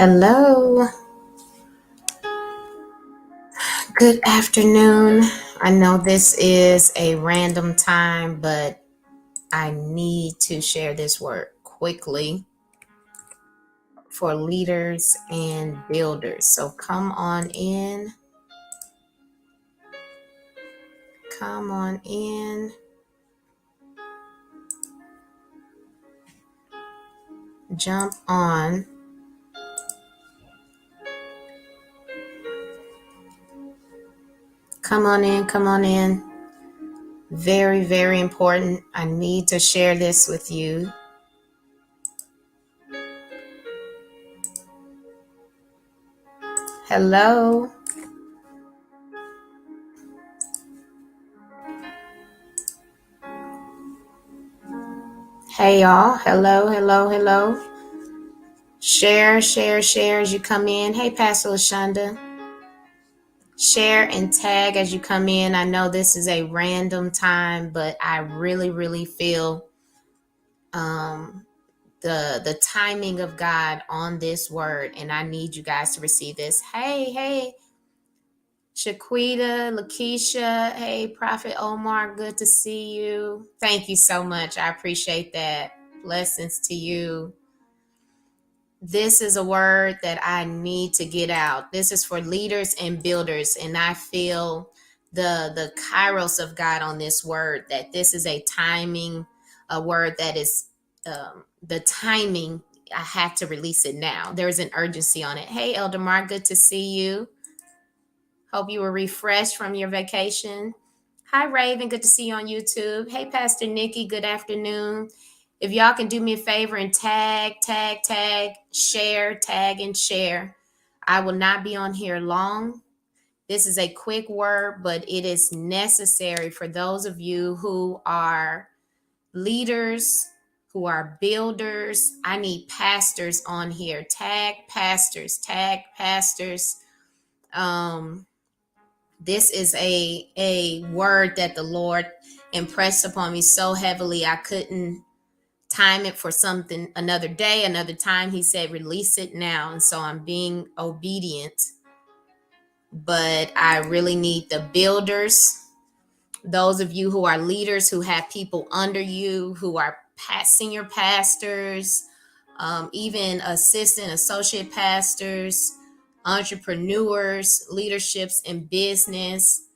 Hello, good afternoon. I know this is a random time, but I need to share this word quickly for leaders and builders. So come on in, jump on. Come on in, come on in. Very, very important. I need to share this with you. Hello. Hey, y'all. Hello, hello, hello. Share, share, share as you come in. Hey, Pastor LaShonda. Share and tag as you come in. I know this is a random time, but I really, really feel um, the timing of God on this word, and I need you guys to receive this. Hey, hey, Shaquita, Lakeisha. Hey, Prophet Omar. Good to see you. Thank you so much. I appreciate that. Blessings to you. This is a word that I need to get out. This is for leaders and builders, and I feel the kairos of God on this word, that this is a word that is the timing. I have to release it now. There's an urgency on it. Hey, Elder Mark, good to see you. Hope you were refreshed from your vacation. Hi, Raven, good to see you on YouTube. Hey, Pastor Nikki, good afternoon. If y'all can do me a favor and tag, share, tag, and share. I will not be on here long. This is a quick word, but it is necessary for those of you who are leaders, who are builders. I need pastors on here. Tag pastors, tag pastors. This is a word that the Lord impressed upon me so heavily I couldn't time it for something another day, another time. He said release it now, and so I'm being obedient. But I really need the builders, those of you who are leaders, who have people under you, who are senior pastors, even associate pastors, entrepreneurs, leaderships in business.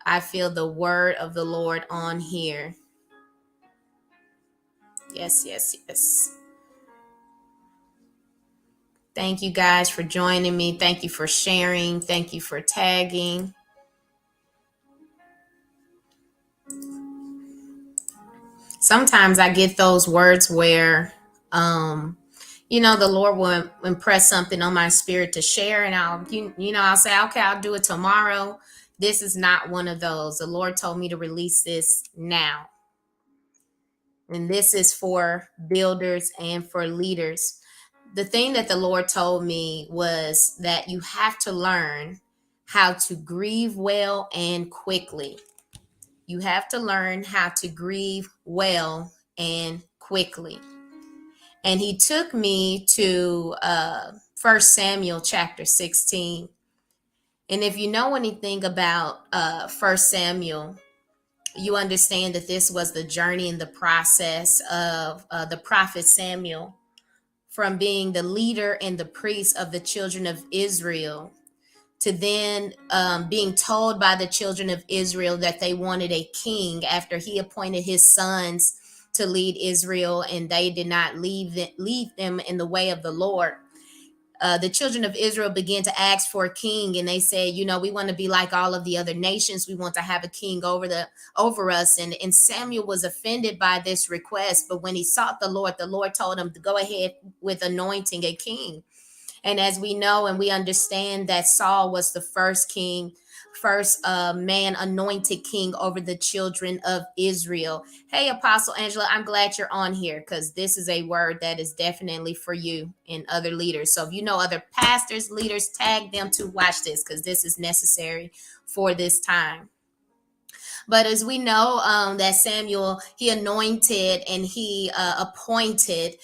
I feel the word of the Lord on here. Yes, yes, yes. Thank you guys for joining me. Thank you for sharing. Thank you for tagging. Sometimes I get those words where, the Lord will impress something on my spirit to share, and I'll say, okay, I'll do it tomorrow. This is not one of those. The Lord told me to release this now. And this is for builders and for leaders. The thing that the Lord told me was that you have to learn how to grieve well and quickly. You have to learn how to grieve well and quickly. And he took me to 1 Samuel chapter 16. And if you know anything about 1 Samuel, you understand that this was the journey and the process of the prophet Samuel, from being the leader and the priest of the children of Israel to then being told by the children of Israel that they wanted a king after he appointed his sons to lead Israel, and they did not leave them in the way of the Lord. The children of Israel began to ask for a king, and they said, we want to be like all of the other nations. We want to have a king over us. And Samuel was offended by this request. But when he sought the Lord told him to go ahead with anointing a king. And as we know and we understand that Saul was the first man anointed king over the children of Israel. Hey, Apostle Angela, I'm glad you're on here, because this is a word that is definitely for you and other leaders. So if you know other pastors, leaders, tag them to watch this, because this is necessary for this time. But as we know, that Samuel, he anointed and he appointed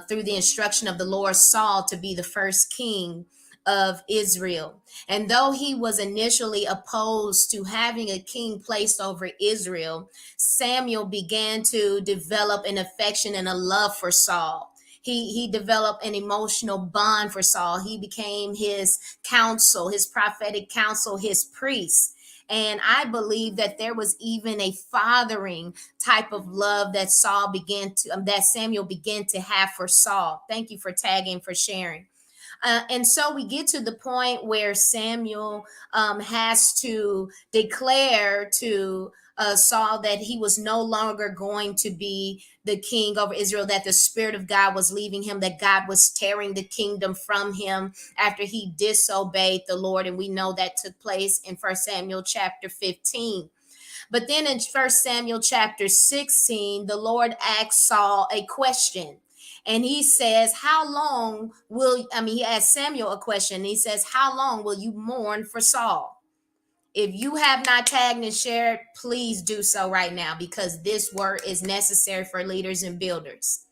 through the instruction of the Lord Saul to be the first king of Israel. And though he was initially opposed to having a king placed over Israel, Samuel began to develop an affection and a love for Saul. He developed an emotional bond for Saul. He became his counsel, his prophetic counsel, his priest. And I believe that there was even a fathering type of love that that Samuel began to have for Saul. Thank you for tagging, for sharing. And so we get to the point where Samuel has to declare to Saul that he was no longer going to be the king over Israel, that the Spirit of God was leaving him, that God was tearing the kingdom from him after he disobeyed the Lord. And we know that took place in 1 Samuel chapter 15. But then in 1 Samuel chapter 16, the Lord asks Saul a question. And he says, how long will, he asked Samuel a question. He says, how long will you mourn for Saul? If you have not tagged and shared, please do so right now, because this word is necessary for leaders and builders.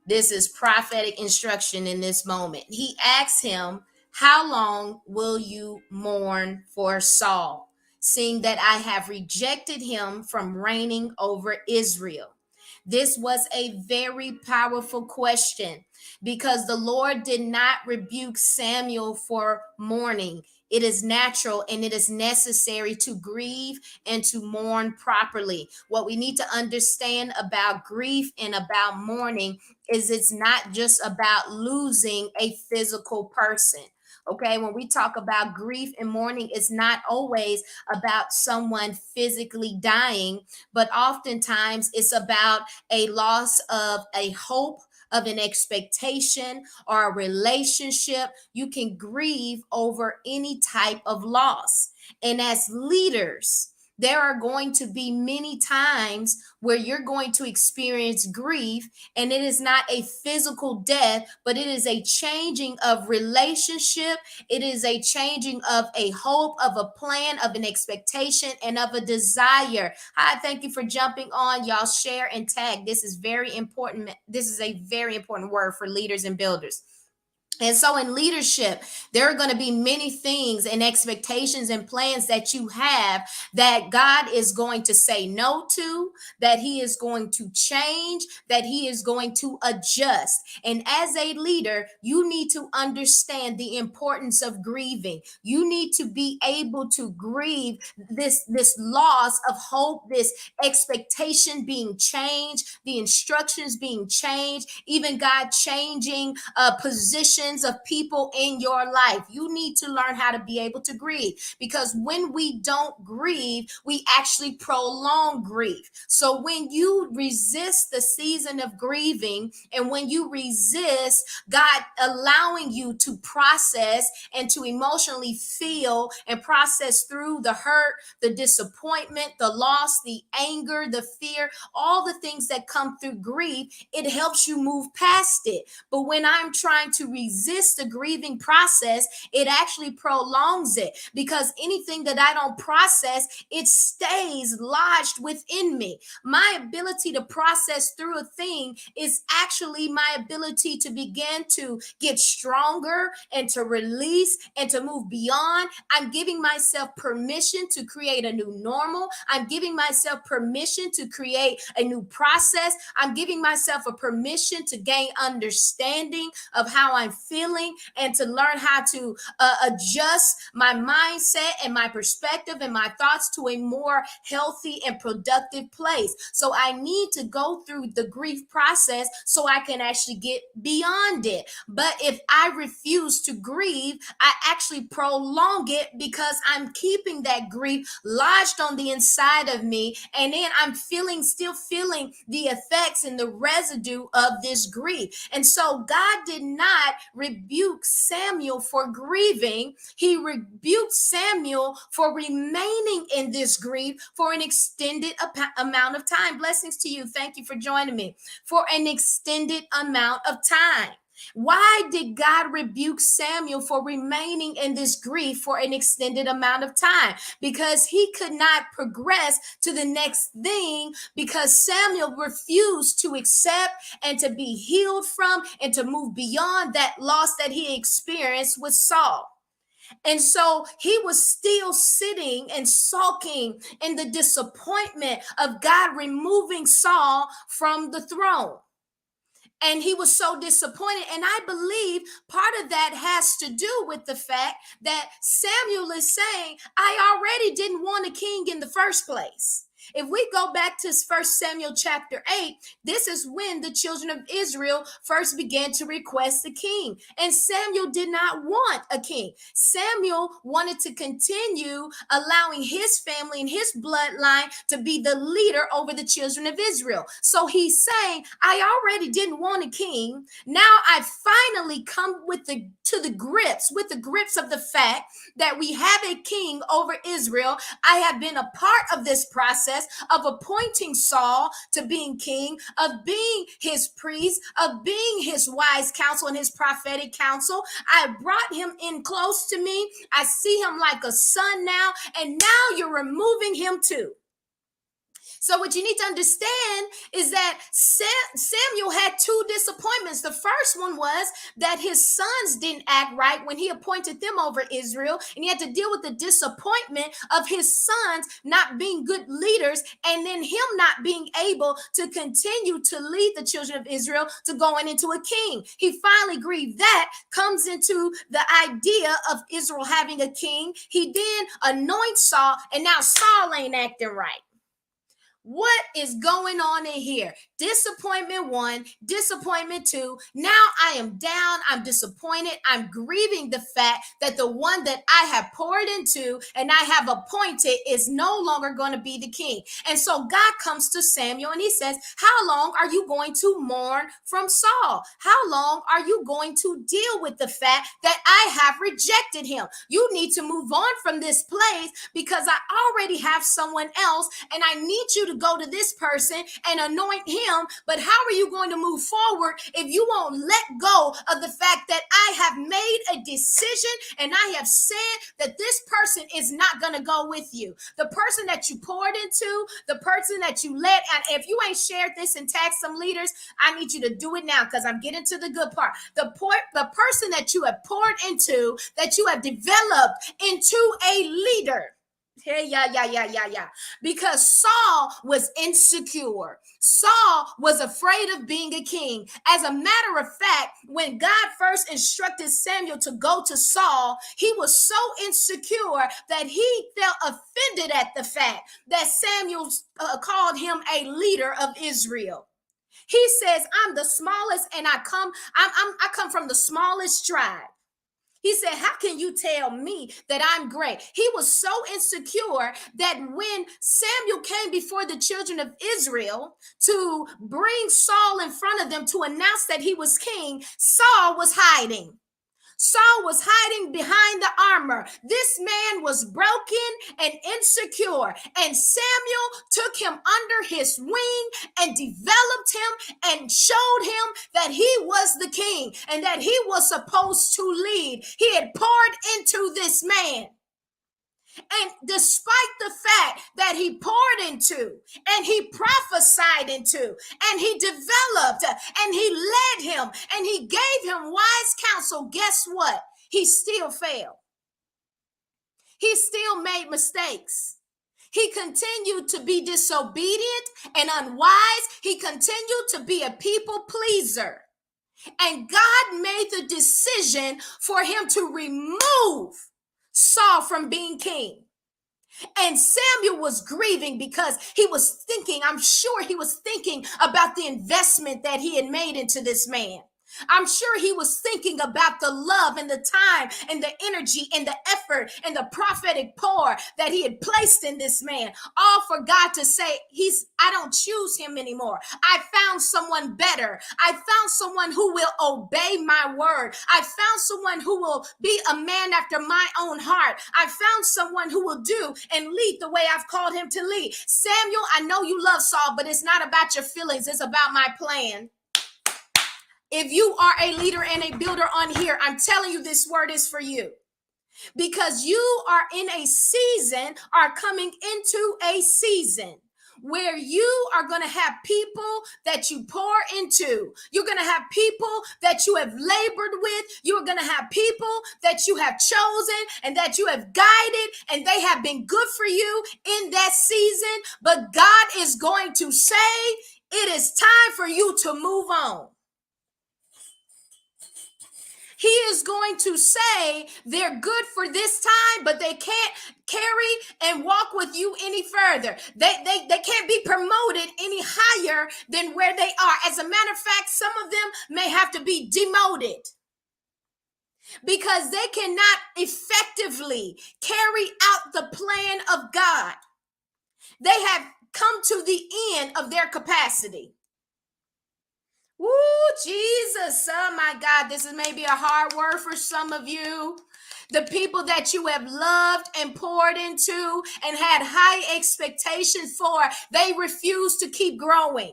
This is prophetic instruction in this moment. He asks him, how long will you mourn for Saul, seeing that I have rejected him from reigning over Israel? This was a very powerful question, because the Lord did not rebuke Samuel for mourning. It is natural and it is necessary to grieve and to mourn properly. What we need to understand about grief and about mourning is it's not just about losing a physical person. Okay, when we talk about grief and mourning, it's not always about someone physically dying, but oftentimes it's about a loss of a hope, of an expectation, or a relationship. You can grieve over any type of loss. And as leaders, there are going to be many times where you're going to experience grief, and it is not a physical death, but it is a changing of relationship. It is a changing of a hope, of a plan, of an expectation, and of a desire. Hi, thank you for jumping on. Y'all share and tag. This is very important. This is a very important word for leaders and builders. And so in leadership, there are going to be many things and expectations and plans that you have that God is going to say no to, that he is going to change, that he is going to adjust. And as a leader, you need to understand the importance of grieving. You need to be able to grieve this loss of hope, this expectation being changed, the instructions being changed, even God changing positions of people in your life. You need to learn how to be able to grieve, because when we don't grieve, we actually prolong grief. So when you resist the season of grieving, and when you resist God allowing you to process and to emotionally feel and process through the hurt, the disappointment, the loss, the anger, the fear, all the things that come through grief, it helps you move past it. But when I'm trying to resist the grieving process, it actually prolongs it, because anything that I don't process, it stays lodged within me. My ability to process through a thing is actually my ability to begin to get stronger and to release and to move beyond. I'm giving myself permission to create a new normal. I'm giving myself permission to create a new process. I'm giving myself a permission to gain understanding of how I'm feeling and to learn how to adjust my mindset and my perspective and my thoughts to a more healthy and productive place. So I need to go through the grief process so I can actually get beyond it. But if I refuse to grieve, I actually prolong it, because I'm keeping that grief lodged on the inside of me, and then I'm still feeling the effects and the residue of this grief. And so God did not rebuke Samuel for grieving. He rebuked Samuel for remaining in this grief for an extended amount of time. Blessings to you. Thank you for joining me. For an extended amount of time. Why did God rebuke Samuel for remaining in this grief for an extended amount of time? Because he could not progress to the next thing because Samuel refused to accept and to be healed from and to move beyond that loss that he experienced with Saul. And so he was still sitting and sulking in the disappointment of God removing Saul from the throne. And he was so disappointed. And I believe part of that has to do with the fact that Samuel is saying, I already didn't want a king in the first place. If we go back to 1 Samuel chapter 8, this is when the children of Israel first began to request a king. And Samuel did not want a king. Samuel wanted to continue allowing his family and his bloodline to be the leader over the children of Israel. So he's saying, I already didn't want a king. Now I finally come to the grips of the fact that we have a king over Israel. I have been a part of this process of appointing Saul to being king, of being his priest, of being his wise counsel and his prophetic counsel. I brought him in close to me. I see him like a son now, and now you're removing him too. So what you need to understand is that Samuel had two disappointments. The first one was that his sons didn't act right when he appointed them over Israel, and he had to deal with the disappointment of his sons not being good leaders, and then him not being able to continue to lead the children of Israel to going into a king. He finally grieved that, comes into the idea of Israel having a king. He then anoints Saul, and now Saul ain't acting right. What is going on in here? Disappointment one, disappointment two. Now I am down. I'm disappointed. I'm grieving the fact that the one that I have poured into and I have appointed is no longer going to be the king. And so God comes to Samuel and he says, how long are you going to mourn from Saul? How long are you going to deal with the fact that I have rejected him? You need to move on from this place because I already have someone else, and I need you to go to this person and anoint him. But how are you going to move forward if you won't let go of the fact that I have made a decision and I have said that this person is not going to go with you? The person that you poured into, the person that you led, and if you ain't shared this and tagged some leaders, I need you to do it now because I'm getting to the good part. The person that you have poured into, that you have developed into a leader. Yeah. Because Saul was insecure. Saul was afraid of being a king. As a matter of fact, when God first instructed Samuel to go to Saul, he was so insecure that he felt offended at the fact that Samuel called him a leader of Israel. He says, I'm the smallest, and I come from the smallest tribe. He said, how can you tell me that I'm great? He was so insecure that when Samuel came before the children of Israel to bring Saul in front of them to announce that he was king, Saul was hiding. Saul was hiding behind the armor. This man was broken and insecure, and Samuel took him under his wing and developed him and showed him that he was the king and that he was supposed to lead. He had poured into this man. And despite the fact that he poured into and he prophesied into and he developed and he led him and he gave him wise counsel, guess what? He still failed. He still made mistakes. He continued to be disobedient and unwise. He continued to be a people pleaser. And God made the decision for him to remove Saul from being king. And Samuel was grieving because he was thinking, I'm sure he was thinking about the investment that he had made into this man. I'm sure he was thinking about the love and the time and the energy and the effort and the prophetic pour that he had placed in this man, all for God to say, I don't choose him anymore. I found someone better. I found someone who will obey my word. I found someone who will be a man after my own heart. I found someone who will do and lead the way I've called him to lead. Samuel, I know you love Saul, but it's not about your feelings. It's about my plan. If you are a leader and a builder on here, I'm telling you, this word is for you. Because you are in a season, are coming into a season where you are going to have people that you pour into. You're going to have people that you have labored with. You're going to have people that you have chosen and that you have guided, and they have been good for you in that season. But God is going to say, it is time for you to move on. He is going to say they're good for this time, but they can't carry and walk with you any further. They can't be promoted any higher than where they are. As a matter of fact, some of them may have to be demoted because they cannot effectively carry out the plan of God. They have come to the end of their capacity. Woo, Jesus. Oh my God, this is maybe a hard word for some of you. The people that you have loved and poured into and had high expectations for, they refuse to keep growing.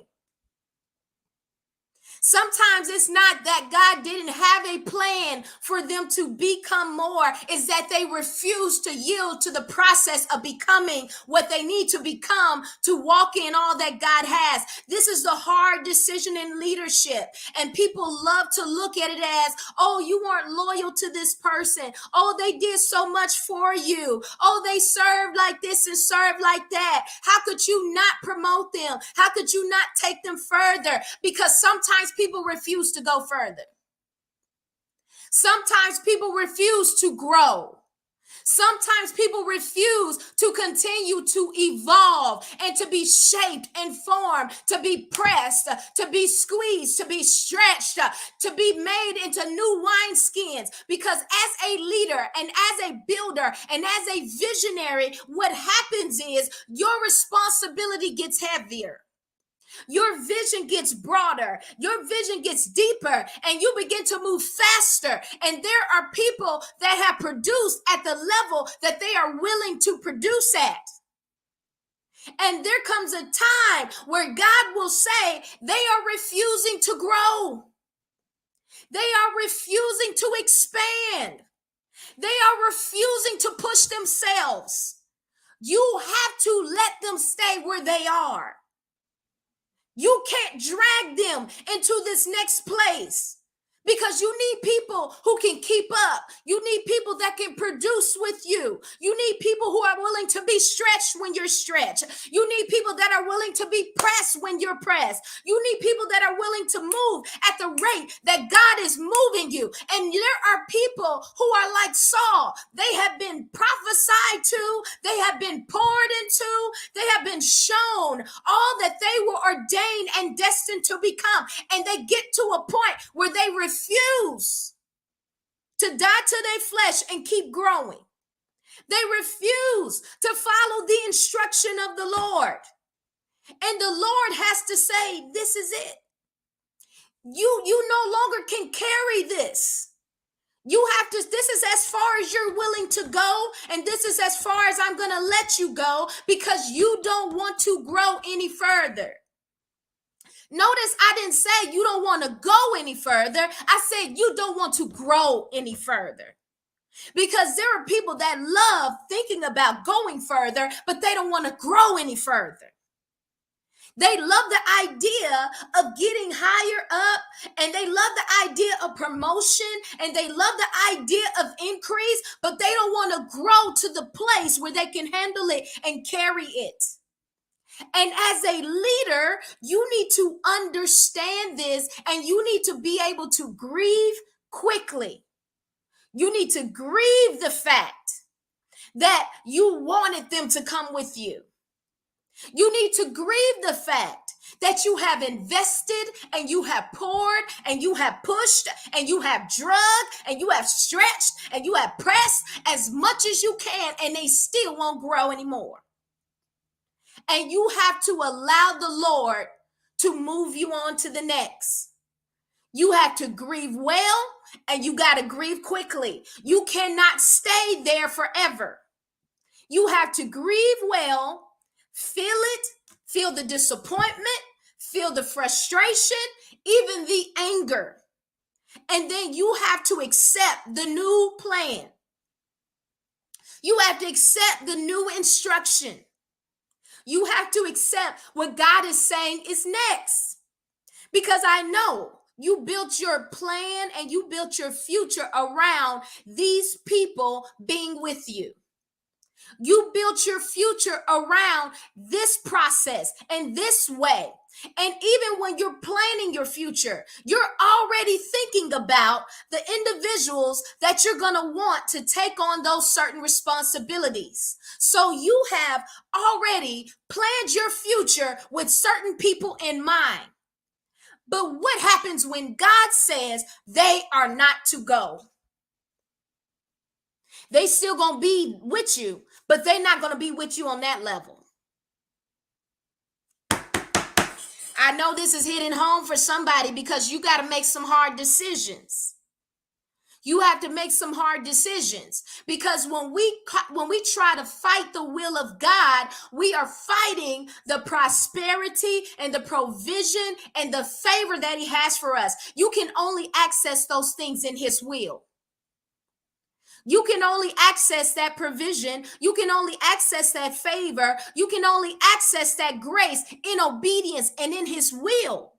Sometimes it's not that God didn't have a plan for them to become more. It's that they refuse to yield to the process of becoming what they need to become to walk in all that God has. This is the hard decision in leadership. And people love to look at it as, oh, you weren't loyal to this person. Oh, they did so much for you. Oh, they served like this and served like that. How could you not promote them? How could you not take them further? Because sometimes people refuse to go further. Sometimes people refuse to grow. Sometimes people refuse to continue to evolve and to be shaped and formed, to be pressed, to be squeezed, to be stretched, to be made into new wineskins. Because as a leader and as a builder and as a visionary, what happens is your responsibility gets heavier. Your vision gets broader, your vision gets deeper, and you begin to move faster. And there are people that have produced at the level that they are willing to produce at. And there comes a time where God will say they are refusing to grow. They are refusing to expand. They are refusing to push themselves. You have to let them stay where they are. You can't drag them into this next place because you need people who can keep up. You need people that can produce with you. You need people who are willing to be stretched when you're stretched. You need people that are willing to be pressed when you're pressed. You need people that are willing to move at the rate that God is moving you. And there are people who are like Saul. They have been prophesied to. They have been poured into. They have been shown all that they were ordained and destined to become. And they get to a point where they refuse to die to their flesh and keep growing. They refuse to follow the instruction of the Lord. And the Lord has to say, this is it. You no longer can carry this. You have to, this is as far as you're willing to go, and this is as far as I'm going to let you go because you don't want to grow any further. Notice I didn't say you don't want to go any further. I said you don't want to grow any further. Because there are people that love thinking about going further, but they don't want to grow any further. They love the idea of getting higher up, and they love the idea of promotion, and they love the idea of increase, but they don't want to grow to the place where they can handle it and carry it. And as a leader, you need to understand this, and you need to be able to grieve quickly. You need to grieve the fact that you wanted them to come with you. You need to grieve the fact that you have invested and you have poured and you have pushed and you have drugged and you have stretched and you have pressed as much as you can, and they still won't grow anymore. And you have to allow the Lord to move you on to the next. You have to grieve well, and you got to grieve quickly. You cannot stay there forever. You have to grieve well, feel it, feel the disappointment, feel the frustration, even the anger. And then you have to accept the new plan. You have to accept the new instruction. You have to accept what God is saying is next. Because I know you built your plan and you built your future around these people being with you. You built your future around this process and this way. And even when you're planning your future, you're already thinking about the individuals that you're going to want to take on those certain responsibilities. So you have already planned your future with certain people in mind. But what happens when God says they are not to go? They still going to be with you, but they're not going to be with you on that level. I know this is hitting home for somebody because you got to make some hard decisions. You have to make some hard decisions because when we try to fight the will of God, we are fighting the prosperity and the provision and the favor that he has for us. You can only access those things in his will. You can only access that provision. You can only access that favor. You can only access that grace in obedience and in his will.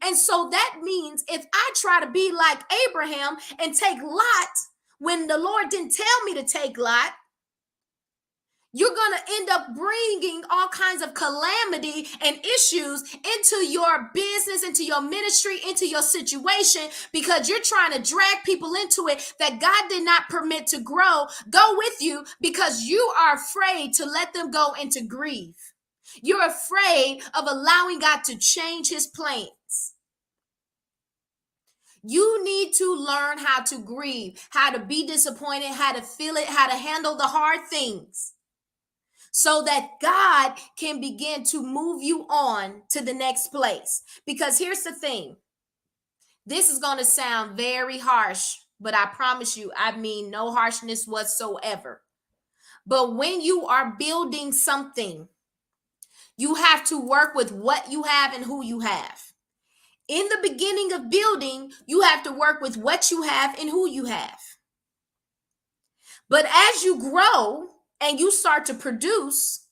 And so that means if I try to be like Abraham and take Lot when the Lord didn't tell me to take Lot, you're going to end up bringing all kinds of calamity and issues into your business, into your ministry, into your situation, because you're trying to drag people into it that God did not permit to go with you because you are afraid to let them go into grief. You're afraid of allowing God to change his plans. You need to learn how to grieve, how to be disappointed, how to feel it, how to handle the hard things, so that God can begin to move you on to the next place. Because here's the thing. This is going to sound very harsh, but I promise you, I mean no harshness whatsoever. But when you are building something, you have to work with what you have and who you have. In the beginning of building, you have to work with what you have and who you have. But as you grow and you start to produce,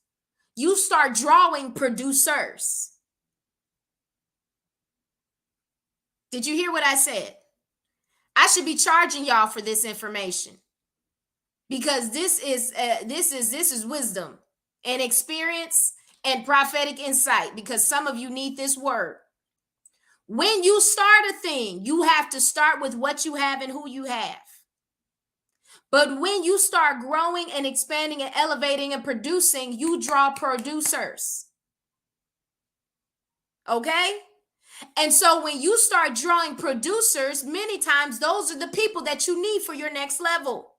you start drawing producers. Did you hear what I said? I should be charging y'all for this information because this is wisdom and experience and prophetic insight, because some of you need this word. When you start a thing, you have to start with what you have and who you have. But when you start growing and expanding and elevating and producing, you draw producers. Okay? And so when you start drawing producers, many times those are the people that you need for your next level.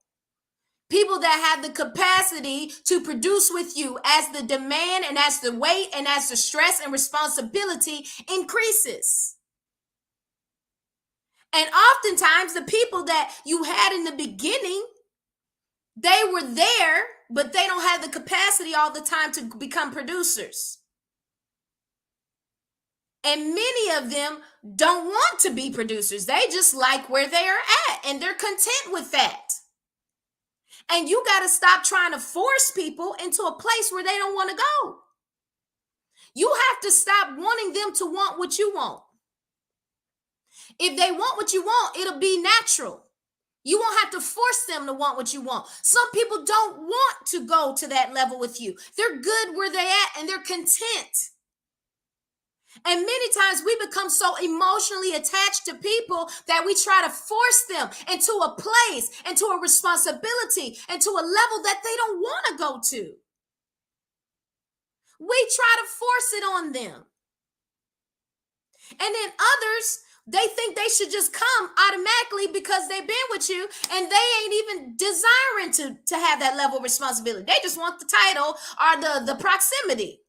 People that have the capacity to produce with you as the demand and as the weight and as the stress and responsibility increases. And oftentimes the people that you had in the beginning, they were there, but they don't have the capacity all the time to become producers. And many of them don't want to be producers. They just like where they are at and they're content with that. And you got to stop trying to force people into a place where they don't want to go. You have to stop wanting them to want what you want. If they want what you want, it'll be natural. You won't have to force them to want what you want. Some people don't want to go to that level with you. They're good where they're at and they're content. And many times we become so emotionally attached to people that we try to force them into a place, into a responsibility, into a level that they don't want to go to. We try to force it on them. And then others, they think they should just come automatically because they've been with you and they ain't even desiring to have that level of responsibility. They just want the title or the proximity.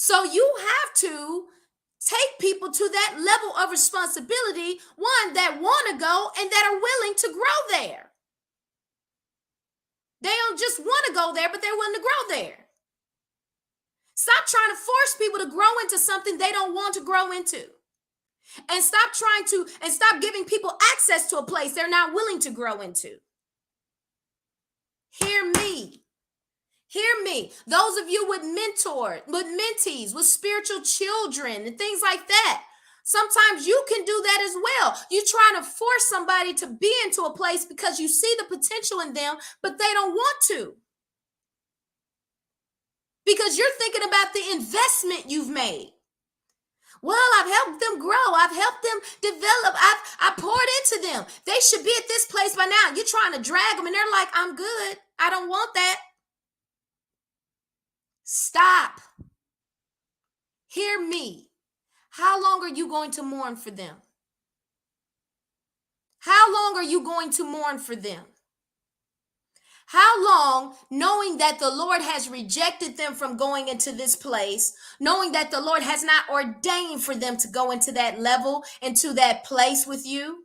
So you have to take people to that level of responsibility, one, that want to go and that are willing to grow there. They don't just want to go there, but they're willing to grow there. Stop trying to force people to grow into something they don't want to grow into. And stop giving people access to a place they're not willing to grow into. Hear me. Hear me. Those of you with mentees, with spiritual children and things like that. Sometimes you can do that as well. You're trying to force somebody to be into a place because you see the potential in them, but they don't want to. Because you're thinking about the investment you've made. Well, I've helped them grow. I've helped them develop. I poured into them. They should be at this place by now. You're trying to drag them and they're like, I'm good. I don't want that. Stop. Hear me. How long are you going to mourn for them? How long are you going to mourn for them? How long, knowing that the Lord has rejected them from going into this place, knowing that the Lord has not ordained for them to go into that level, into that place with you?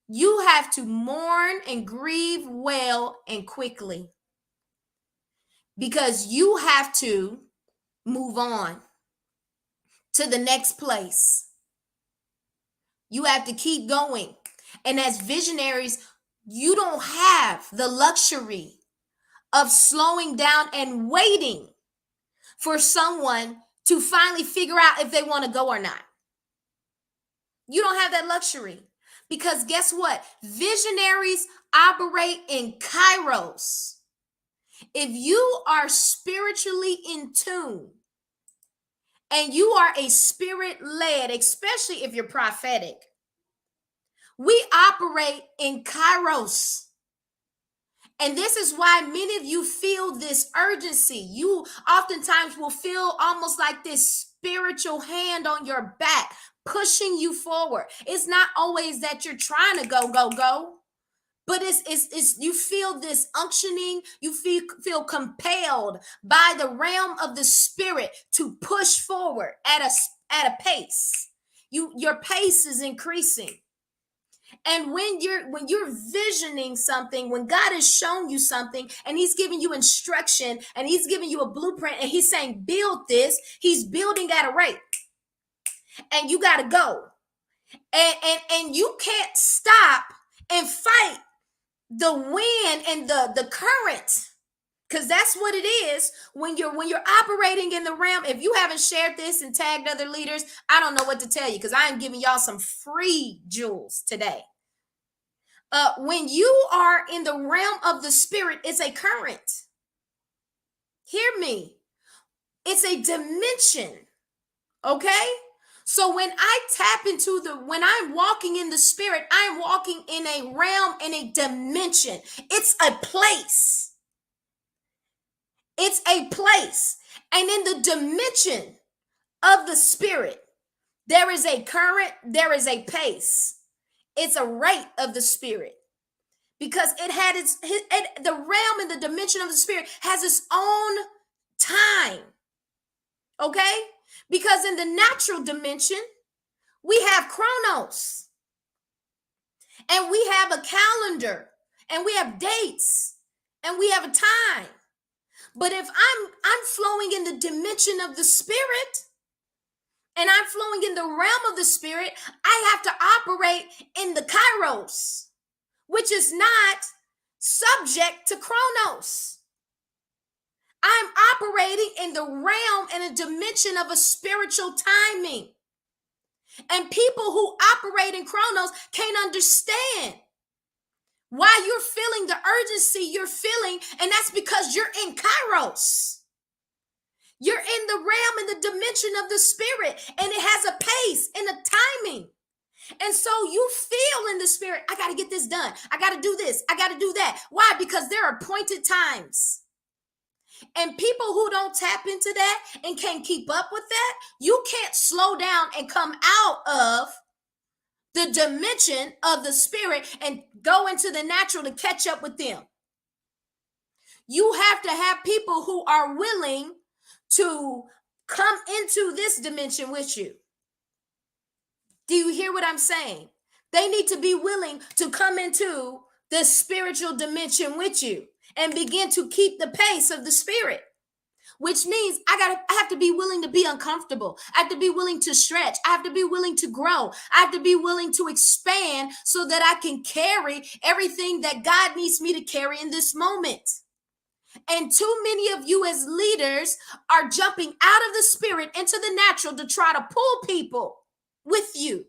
You have to mourn and grieve well and quickly, because you have to move on to the next place. You have to keep going. And as visionaries, you don't have the luxury of slowing down and waiting for someone to finally figure out if they want to go or not. You don't have that luxury, because guess what? Visionaries operate in kairos. If you are spiritually in tune and you are a spirit led, especially if you're prophetic, we operate in kairos. And this is why many of you feel this urgency. You oftentimes will feel almost like this spiritual hand on your back, pushing you forward. It's not always that you're trying to go, but it's you feel this unctioning. You feel compelled by the realm of the spirit to push forward at a pace. Your pace is increasing. And when you're visioning something, when God has shown you something and he's giving you instruction and he's giving you a blueprint and he's saying build this, he's building at a rate. And you got to go. And you can't stop and fight the wind and the current, because that's what it is when you're operating in the realm. If you haven't shared this and tagged other leaders, I don't know what to tell you, because I am giving y'all some free jewels today. When you are in the realm of the spirit, it's a current. Hear me. It's a dimension. Okay? So when I tap into when I'm walking in the spirit, I'm walking in a realm, in a dimension. It's a place. It's a place. And in the dimension of the spirit, there is a current, there is a pace. It's a rate of the spirit. Because it had the realm and the dimension of the spirit has its own time. Okay? Because in the natural dimension, we have chronos. And we have a calendar. And we have dates. And we have a time. But if I'm flowing in the dimension of the spirit, and I'm flowing in the realm of the spirit, I have to operate in the kairos, which is not subject to chronos. I'm operating in the realm and a dimension of a spiritual timing. And people who operate in chronos can't understand why you're feeling the urgency you're feeling, and that's because you're in kairos. You're in the realm and the dimension of the spirit, and it has a pace and a timing. And so you feel in the spirit, I got to get this done. I got to do this. I got to do that. Why? Because there are appointed times. And people who don't tap into that and can't keep up with that, you can't slow down and come out of the dimension of the spirit and go into the natural to catch up with them. You have to have people who are willing to come into this dimension with you. Do you hear what I'm saying? They need to be willing to come into the spiritual dimension with you and begin to keep the pace of the spirit. which means I have to be willing to be uncomfortable. I have to be willing to stretch. I have to be willing to grow. I have to be willing to expand so that I can carry everything that God needs me to carry in this moment. And too many of you as leaders are jumping out of the spirit into the natural to try to pull people with you.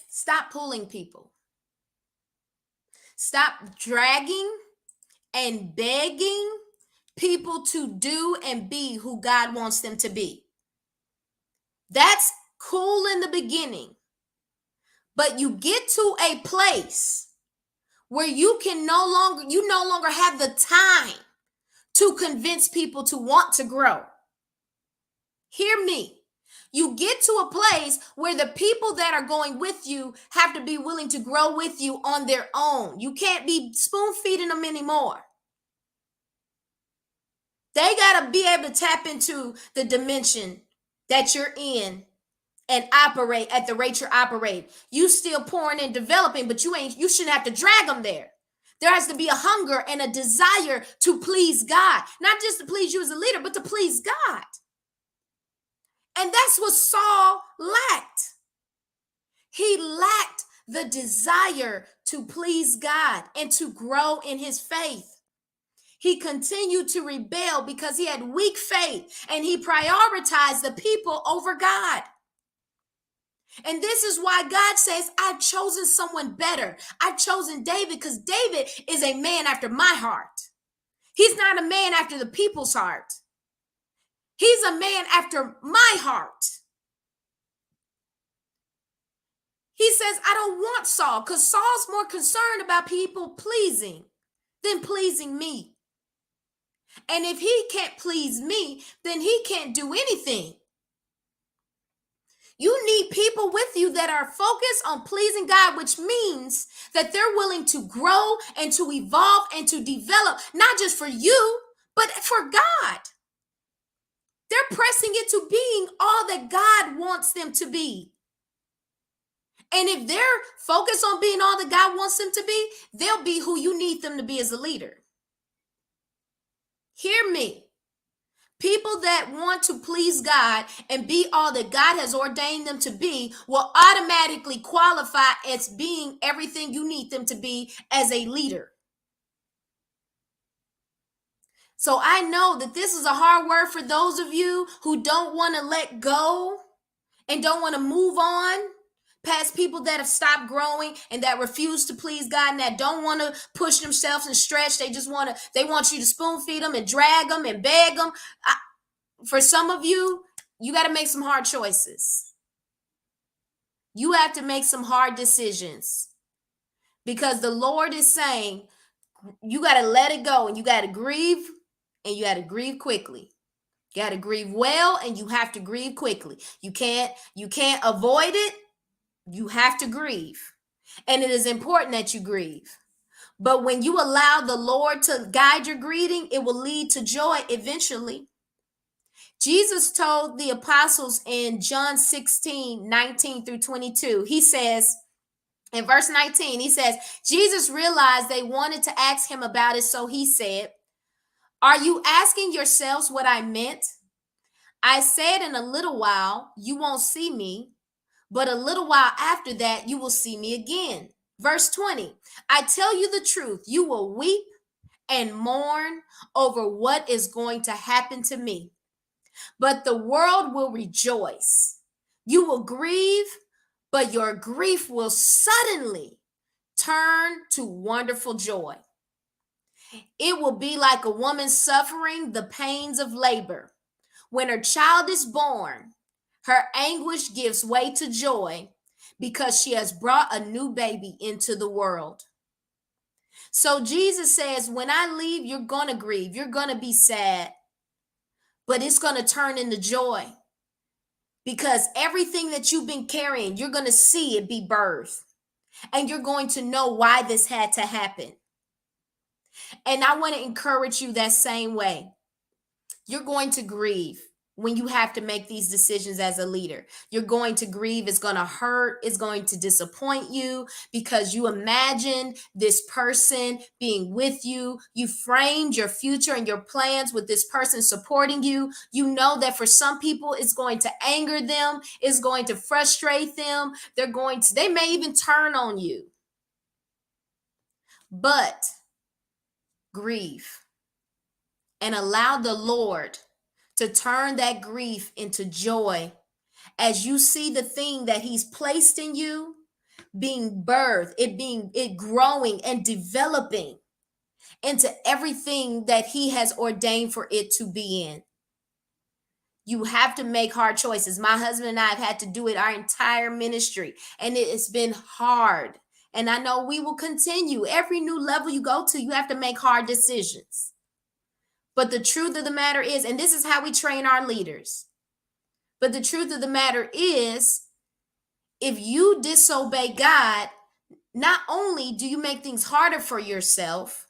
Stop pulling people. Stop dragging and begging people to do and be who God wants them to be. That's cool in the beginning. But you get to a place where you no longer have the time to convince people to want to grow. Hear me. You get to a place where the people that are going with you have to be willing to grow with you on their own. You can't be spoon feeding them anymore. They got to be able to tap into the dimension that you're in and operate at the rate you're operating. You still pouring and developing, but you shouldn't have to drag them there. There has to be a hunger and a desire to please God, not just to please you as a leader, but to please God. And that's what Saul lacked. He lacked the desire to please God and to grow in his faith. He continued to rebel because he had weak faith and he prioritized the people over God. And this is why God says, I've chosen someone better. I've chosen David because David is a man after my heart. He's not a man after the people's heart. He's a man after my heart. He says, I don't want Saul because Saul's more concerned about people pleasing than pleasing me. And if he can't please me, then he can't do anything. You need people with you that are focused on pleasing God, which means that they're willing to grow and to evolve and to develop, not just for you, but for God. They're pressing it to being all that God wants them to be. And if they're focused on being all that God wants them to be, they'll be who you need them to be as a leader. Hear me. People that want to please God and be all that God has ordained them to be will automatically qualify as being everything you need them to be as a leader. So I know that this is a hard word for those of you who don't want to let go and don't want to move on past people that have stopped growing and that refuse to please God and that don't want to push themselves and stretch. They want you to spoon feed them and drag them and beg them. For some of you, you got to make some hard choices. You have to make some hard decisions because the Lord is saying you got to let it go and you got to grieve and you got to grieve quickly. You got to grieve well and you have to grieve quickly. You can't avoid it. You have to grieve. And it is important that you grieve. But when you allow the Lord to guide your grieving, it will lead to joy eventually. Jesus told the apostles in John 16, 19 through 22, he says, in verse 19, he says, Jesus realized they wanted to ask him about it, so he said, are you asking yourselves what I meant? I said in a little while, you won't see me, but a little while after that, you will see me again. Verse 20, I tell you the truth, you will weep and mourn over what is going to happen to me. But the world will rejoice. You will grieve, but your grief will suddenly turn to wonderful joy. It will be like a woman suffering the pains of labor. When her child is born, her anguish gives way to joy because she has brought a new baby into the world. So Jesus says, when I leave, you're going to grieve. You're going to be sad. But it's going to turn into joy because everything that you've been carrying, you're going to see it be birthed and you're going to know why this had to happen. And I want to encourage you that same way. You're going to grieve. when you have to make these decisions as a leader. You're going to grieve. It's going to hurt. It's going to disappoint you because you imagine this person being with you. You framed your future and your plans with this person supporting you. You know that for some people, it's going to anger them. It's going to frustrate them. They may even turn on you. But grieve and allow the Lord to turn that grief into joy as you see the thing that he's placed in you being birthed, it growing and developing into everything that he has ordained for it to be in. You have to make hard choices. My husband and I have had to do it our entire ministry, and it's been hard. And I know we will continue. Every new level you go to, you have to make hard decisions. But the truth of the matter is, and this is how we train our leaders, but the truth of the matter is, if you disobey God, not only do you make things harder for yourself,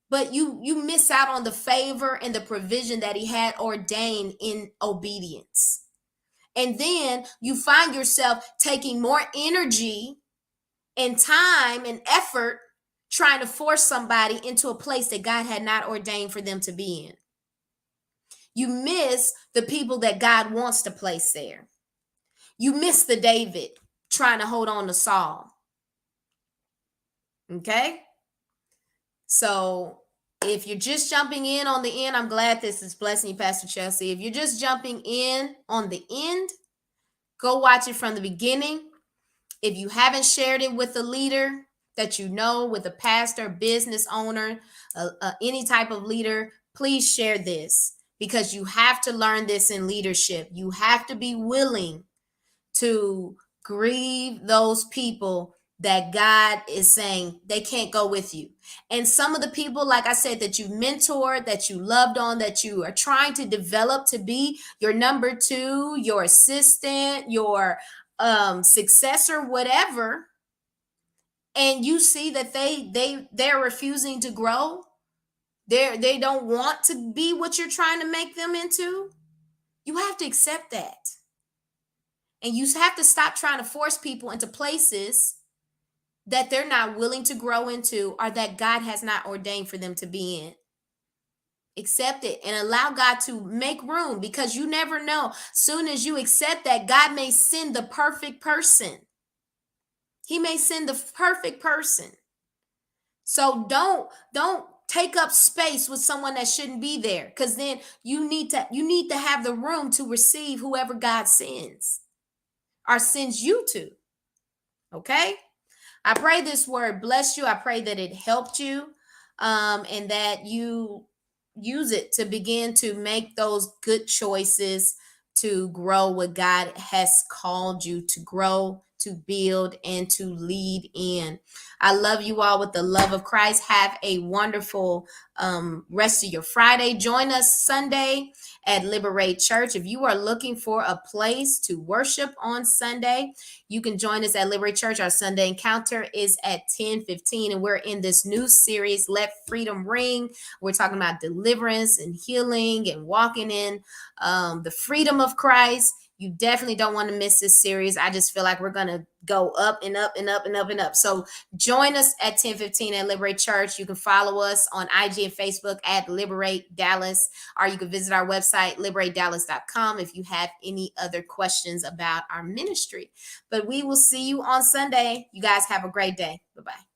but you miss out on the favor and the provision that he had ordained in obedience. And then you find yourself taking more energy and time and effort trying to force somebody into a place that God had not ordained for them to be in. You miss the people that God wants to place there. You miss the David trying to hold on to Saul. Okay? So if you're just jumping in on the end, I'm glad this is blessing you, Pastor Chelsea. If you're just jumping in on the end, go watch it from the beginning. If you haven't shared it with a leader that you know, with a pastor, business owner, any type of leader, please share this, because you have to learn this in leadership. You have to be willing to grieve those people that God is saying they can't go with you. And some of the people, like I said, that you mentored, that you loved on, that you are trying to develop to be your number two, your assistant, your successor, whatever, and you see that they're refusing to grow, they don't want to be what you're trying to make them into, you have to accept that. And you have to stop trying to force people into places that they're not willing to grow into or that God has not ordained for them to be in. Accept it and allow God to make room, because you never know. Soon as you accept that, God may send the perfect person. He may send the perfect person. So don't take up space with someone that shouldn't be there, because then you need to have the room to receive whoever God sends or sends you to. Okay? I pray this word blessed you. I pray that it helped you, and that you use it to begin to make those good choices to grow what God has called you to grow, to build, and to lead in. I love you all with the love of Christ. Have a wonderful rest of your Friday. Join us Sunday at Liberate Church. If you are looking for a place to worship on Sunday, you can join us at Liberate Church. Our Sunday encounter is at 10:15, and we're in this new series, Let Freedom Ring. We're talking about deliverance and healing and walking in the freedom of Christ. You definitely don't want to miss this series. I just feel like we're going to go up and up and up and up and up. So join us at 10:15 at Liberate Church. You can follow us on IG and Facebook at Liberate Dallas, or you can visit our website, liberateDallas.com, if you have any other questions about our ministry. But we will see you on Sunday. You guys have a great day. Bye-bye.